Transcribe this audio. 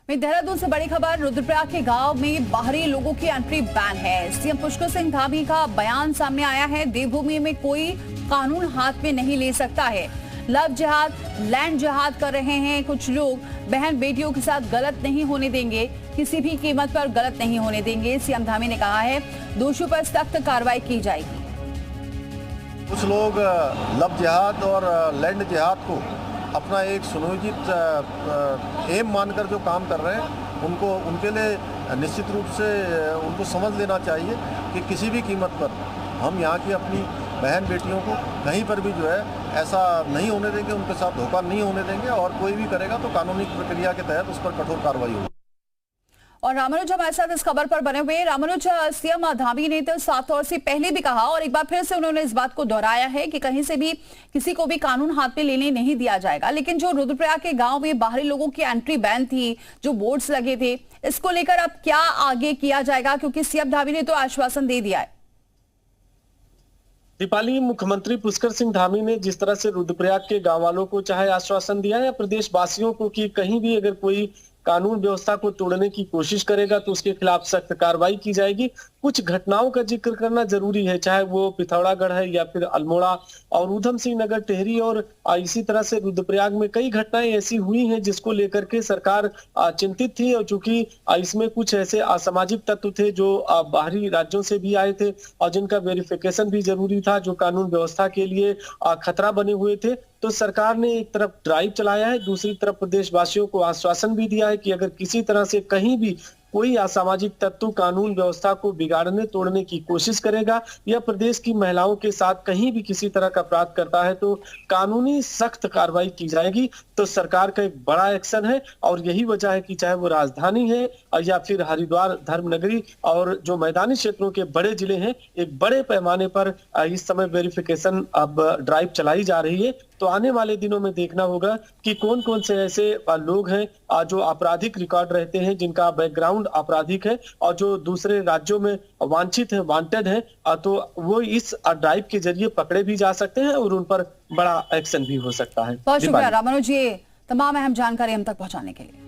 वहीं देहरादून से बड़ी खबर, रुद्रप्रयाग के गांव में बाहरी लोगों की एंट्री बैन है। सीएम पुष्कर सिंह धामी का बयान सामने आया है। देवभूमि में कोई कानून हाथ में नहीं ले सकता है। लव जिहाद, लैंड जिहाद कर रहे हैं कुछ लोग। बहन बेटियों के साथ गलत नहीं होने देंगे, किसी भी कीमत पर गलत नहीं होने देंगे। सीएम धामी ने कहा है दोषियों पर सख्त कार्रवाई की जाएगी। कुछ लोग लव जिहाद और लैंड जिहाद को अपना एक सुनियोजित एम मानकर जो काम कर रहे हैं, उनको उनके लिए निश्चित रूप से उनको समझ लेना चाहिए कि किसी भी कीमत पर हम यहाँ की अपनी बहन बेटियों को कहीं पर भी जो है ऐसा नहीं होने देंगे, उनके साथ धोखा नहीं होने देंगे और कोई भी करेगा तो कानूनी प्रक्रिया के तहत उस पर कठोर कार्रवाई होगी। और रामानुज हमारे साथ इस खबर पर बने हुए। रामानुज, सीएम धामी ने तो साफ तौर से पहले भी कहा और एक बार फिर से उन्होंने इस बात को दोहराया है कि कहीं से भी किसी को भी कानून हाथ में लेने नहीं दिया जाएगा। लेकिन जो रुद्रप्रयाग के गांव में बाहरी लोगों की एंट्री बैन थी, जो बोर्ड्स लगे थे, इसको लेकर अब क्या आगे किया जाएगा? क्योंकि सीएम धामी ने तो आश्वासन दे दिया है। दीपाली, मुख्यमंत्री पुष्कर सिंह धामी ने जिस तरह से रुद्रप्रयाग के गांव वालों को चाहे आश्वासन दिया या प्रदेश वासियों को कि कहीं भी अगर कोई कानून व्यवस्था को तोड़ने की कोशिश करेगा तो उसके खिलाफ सख्त कार्रवाई की जाएगी। कुछ घटनाओं का जिक्र करना जरूरी है, चाहे वो पिथौरागढ़ है या फिर अल्मोड़ा और ऊधम सिंह नगर, टेहरी और इसी तरह से रुद्रप्रयाग में कई घटनाएं ऐसी हुई हैं जिसको लेकर के सरकार चिंतित थी। और चूंकि इसमें कुछ ऐसे असामाजिक तत्व थे जो बाहरी राज्यों से भी आए थे और जिनका वेरिफिकेशन भी जरूरी था, जो कानून व्यवस्था के लिए खतरा बने हुए थे, तो सरकार ने एक तरफ ड्राइव चलाया है, दूसरी तरफ प्रदेशवासियों को आश्वासन भी दिया है कि अगर किसी तरह से कहीं भी कोई असामाजिक तत्व कानून व्यवस्था को बिगाड़ने तोड़ने की कोशिश करेगा या प्रदेश की महिलाओं के साथ कहीं भी किसी तरह का अपराध करता है तो कानूनी सख्त कार्रवाई की जाएगी। तो सरकार का एक बड़ा एक्शन है और यही वजह है कि चाहे वो राजधानी है या फिर हरिद्वार, धर्मनगरी और जो मैदानी क्षेत्रों के बड़े जिले हैं, एक बड़े पैमाने पर इस समय वेरिफिकेशन अब ड्राइव चलाई जा रही है। तो आने वाले दिनों में देखना होगा कि कौन कौन से ऐसे लोग हैं जो आपराधिक रिकॉर्ड रहते हैं, जिनका बैकग्राउंड आपराधिक है और जो दूसरे राज्यों में वांछित है, वांटेड है, तो वो इस ड्राइव के जरिए पकड़े भी जा सकते हैं और उन पर बड़ा एक्शन भी हो सकता है। बहुत शुक्रिया रामानुज, ये तमाम अहम जानकारी हम तक पहुंचाने के लिए।